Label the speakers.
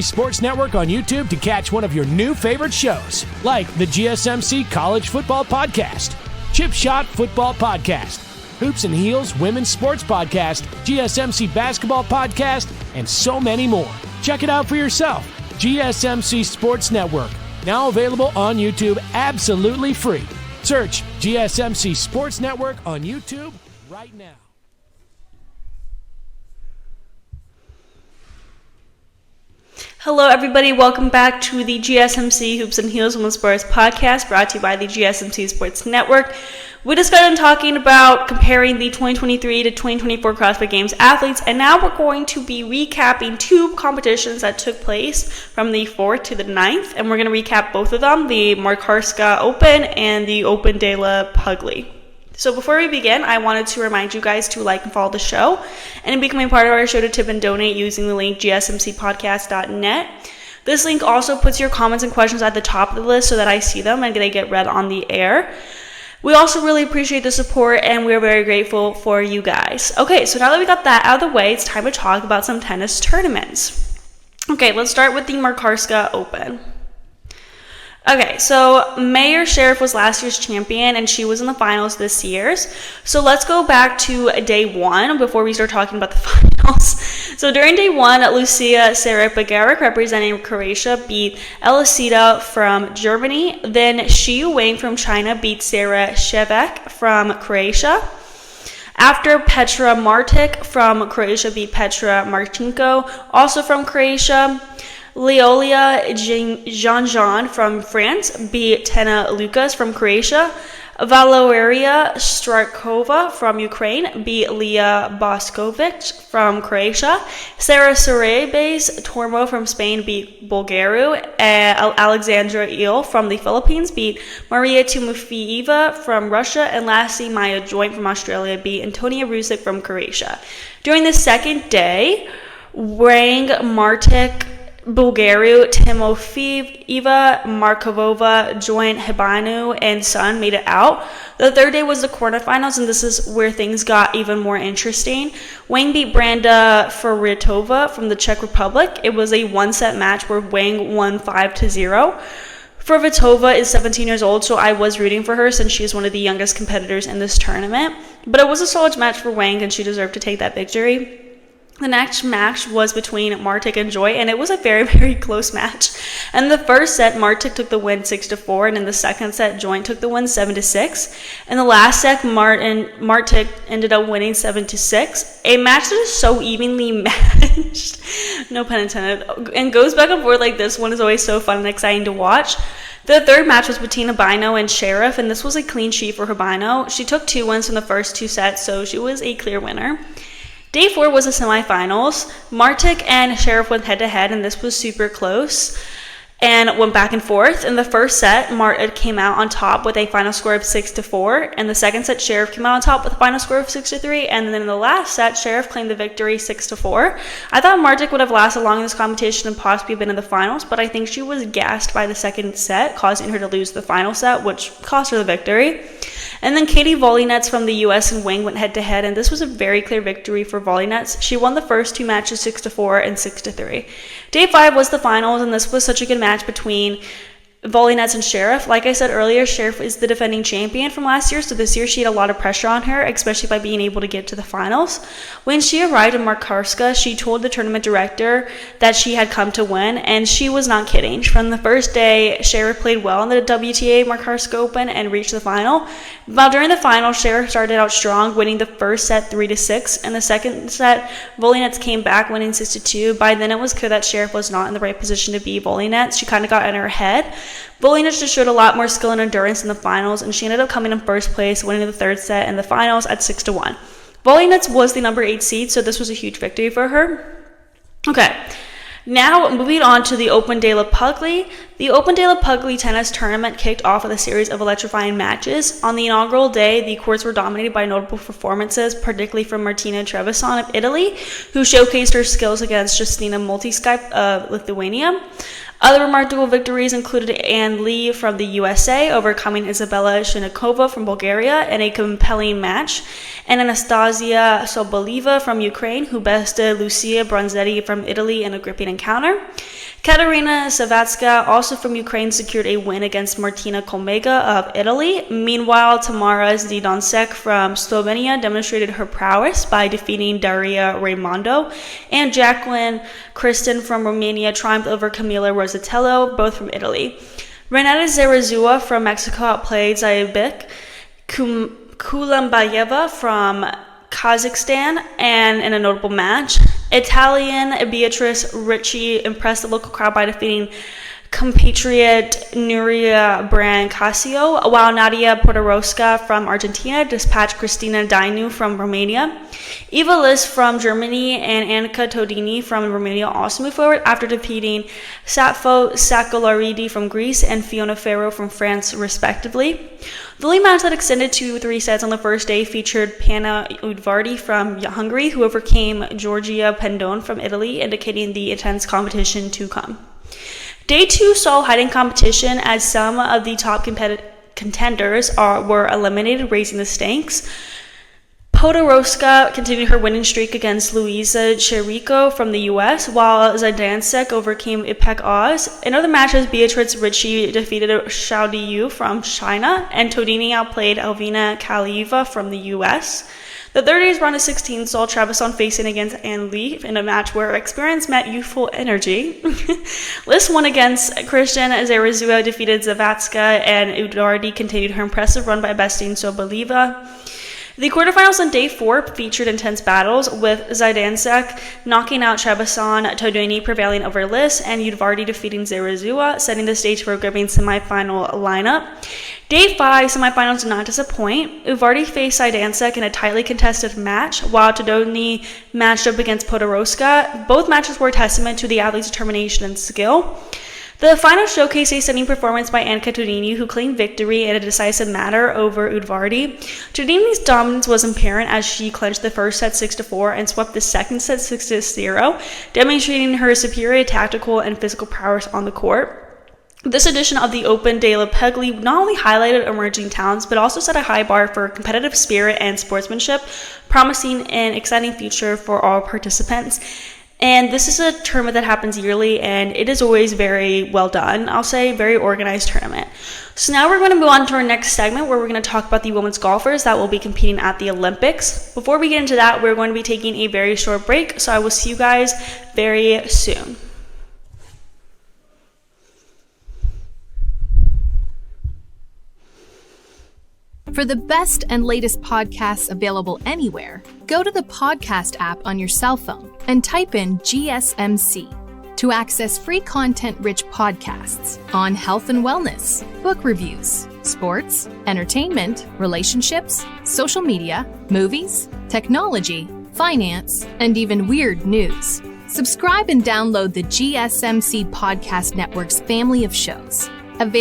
Speaker 1: Sports Network on YouTube to catch one of your new favorite shows, like the GSMC College Football Podcast, Chip Shot Football Podcast, Hoops and Heels Women's Sports Podcast, GSMC Basketball Podcast, and so many more. Check it out for yourself. GSMC Sports Network, now available on YouTube absolutely free. Search GSMC Sports Network on YouTube right now.
Speaker 2: Hello everybody, welcome back to the GSMC Hoops and Heels Women's Sports Podcast, brought to you by the GSMC Sports Network. We just got done talking about comparing the 2023 to 2024 CrossFit Games athletes, and now we're going to be recapping two competitions that took place from the 4th to the 9th, and we're going to recap both of them, the Makarska Open and the Open delle Puglie. So before we begin, I wanted to remind you guys to like and follow the show and become a part of our show to tip and donate using the link gsmcpodcast.net. This link also puts your comments and questions at the top of the list so that I see them and they get read on the air. We also really appreciate the support and we're very grateful for you guys. Okay, so now that we got that out of the way, it's time to talk about some tennis tournaments. Okay, let's start with the Makarska Open. Okay, so Mayar Sherif was last year's champion, and she was in the finals this year's. So let's go back to day one before we start talking about the finals. So during day one, Lucia Serepagaric, representing Croatia, beat Elisida from Germany. Then Xi Wang from China beat Sarah Shevek from Croatia. After Petra Martic from Croatia beat Petra Marchenko, also from Croatia. Leolia Jean-Jean from France beat Tena Lucas from Croatia. Valeria Strakova from Ukraine beat Leah Boskovic from Croatia. Sarah Sorebes Tormo from Spain beat Bulgaru. Alexandra Il from the Philippines beat Maria Timofeeva from Russia. And lastly, Maya Joint from Australia beat Antonia Rusic from Croatia. During the second day, Wang Martic, Bulgaru, Timofeeva, Markovova, Joint, Hebanu, and Sun made it out. The third day was the quarterfinals, and this is where things got even more interesting. Wang beat Branda Faritova from the Czech Republic. It was a one-set match where Wang won 5-0. Faritova is 17 years old, so I was rooting for her since she is one of the youngest competitors in this tournament. But it was a solid match for Wang, and she deserved to take that victory. The next match was between Martic and Joy, and it was a very, very close match. In the first set, Martic took the win 6-4, and in the second set, Joy took the win 7-6. In the last set, Martic ended up winning 7-6. A match that is so evenly matched, no pun intended, and goes back and forth like this one is always so fun and exciting to watch. The third match was between Habino and Sherif, and this was a clean sheet for Habino. She took 2 wins from the first 2 sets, so she was a clear winner. Day 4 was the semifinals. Martic and Sherif went head-to-head, and this was super close and went back and forth. In the first set, Martic came out on top with a final score of 6-4. In the second set, Sherif came out on top with a final score of 6-3. And then in the last set, Sherif claimed the victory 6-4. I thought Martic would have lasted long in this competition and possibly been in the finals, but I think she was gassed by the second set, causing her to lose the final set, which cost her the victory. And then Katie Volynets from the US and Wang went head-to-head, and this was a very clear victory for Volynets. She won the first 2 matches 6-4 and 6-3. Day 5 was the finals, and this was such a good match between Volynets and Sherif. Like I said earlier, Sherif is the defending champion from last year, so this year she had a lot of pressure on her, especially by being able to get to the finals. When she arrived in Makarska, she told the tournament director that she had come to win, and she was not kidding. From the first day, Sherif played well in the WTA Makarska Open and reached the final. While during the final, Sherif started out strong, winning the first set 3-6. In the second set, Volynets came back, winning 6-2. By then, it was clear that Sherif was not in the right position to beat Volynets. She kind of got in her head. Volynets just showed a lot more skill and endurance in the finals, and she ended up coming in first place, winning the third set in the finals at 6-1. Volynets was the number 8 seed, so this was a huge victory for her. Okay, now moving on to the Open delle Puglie. The Open delle Puglie tennis tournament kicked off with a series of electrifying matches. On the inaugural day, the courts were dominated by notable performances, particularly from Martina Trevisan of Italy, who showcased her skills against Justina Multiskype of Lithuania. Other remarkable victories included Ann Lee from the USA overcoming Isabella Shinikova from Bulgaria in a compelling match, and Anastasia Soboleva from Ukraine, who bested Lucia Bronzetti from Italy in a gripping encounter. Katerina Savatska, also from Ukraine, secured a win against Martina Kolmega of Italy. Meanwhile, Tamara Zdidonsek from Slovenia demonstrated her prowess by defeating Daria Raimondo, and Jacqueline Kristen from Romania triumphed over Camila Rosatello, both from Italy. Renata Zarazua from Mexico outplayed Zayabik Kulambayeva from Kazakhstan, and in a notable match, Italian Beatrice Ricci impressed the local crowd by defeating compatriot Nuria Brancasio, while Nadia Podoroska from Argentina dispatched Cristina Dainu from Romania. Eva Liss from Germany and Anca Todoni from Romania also moved forward after defeating Sappho Sakalaridis from Greece and Fiona Ferro from France, respectively. The only match that extended to 3 sets on the first day featured Panna Udvardi from Hungary, who overcame Giorgia Pendon from Italy, indicating the intense competition to come. Day 2 saw hiding competition as some of the top contenders were eliminated, raising the stakes. Podoroska continued her winning streak against Luisa Chirico from the US, while Zaydansek overcame Ipek Oz. In other matches, Beatrice Ricci defeated Xiao Yu from China, and Todini outplayed Elvina Kalieva from the US. The third day's round of 16 saw Trevisan facing against Anne Lee in a match where experience met youthful energy. Liss won against Christian Zarazua, defeated Zavatska, and Udardi continued her impressive run by besting Soboliva. The quarterfinals on day 4 featured intense battles, with Zaydansek knocking out Trevisan, Todoni prevailing over Liss, and Udvardi defeating Zarazua, setting the stage for a gripping semifinal lineup. Day 5 semifinals did not disappoint. Udvardi faced Zaydansek in a tightly contested match, while Todoni matched up against Podoroska. Both matches were a testament to the athlete's determination and skill. The final showcased a stunning performance by Anca Todoni, who claimed victory in a decisive manner over Udvardi. Todoni's dominance was apparent as she clinched the first set 6-4 and swept the second set 6-0, demonstrating her superior tactical and physical prowess on the court. This edition of the Open delle Puglie not only highlighted emerging talents, but also set a high bar for competitive spirit and sportsmanship, promising an exciting future for all participants. And this is a tournament that happens yearly, and it is always very well done. I'll say very organized tournament. So now we're going to move on to our next segment, where we're going to talk about the women's golfers that will be competing at the Olympics. Before we get into that, we're going to be taking a very short break, so I will see you guys very soon.
Speaker 3: For the best and latest podcasts available anywhere, go to the podcast app on your cell phone and type in GSMC to access free content-rich podcasts on health and wellness, book reviews, sports, entertainment, relationships, social media, movies, technology, finance, and even weird news. Subscribe and download the GSMC Podcast Network's family of shows, available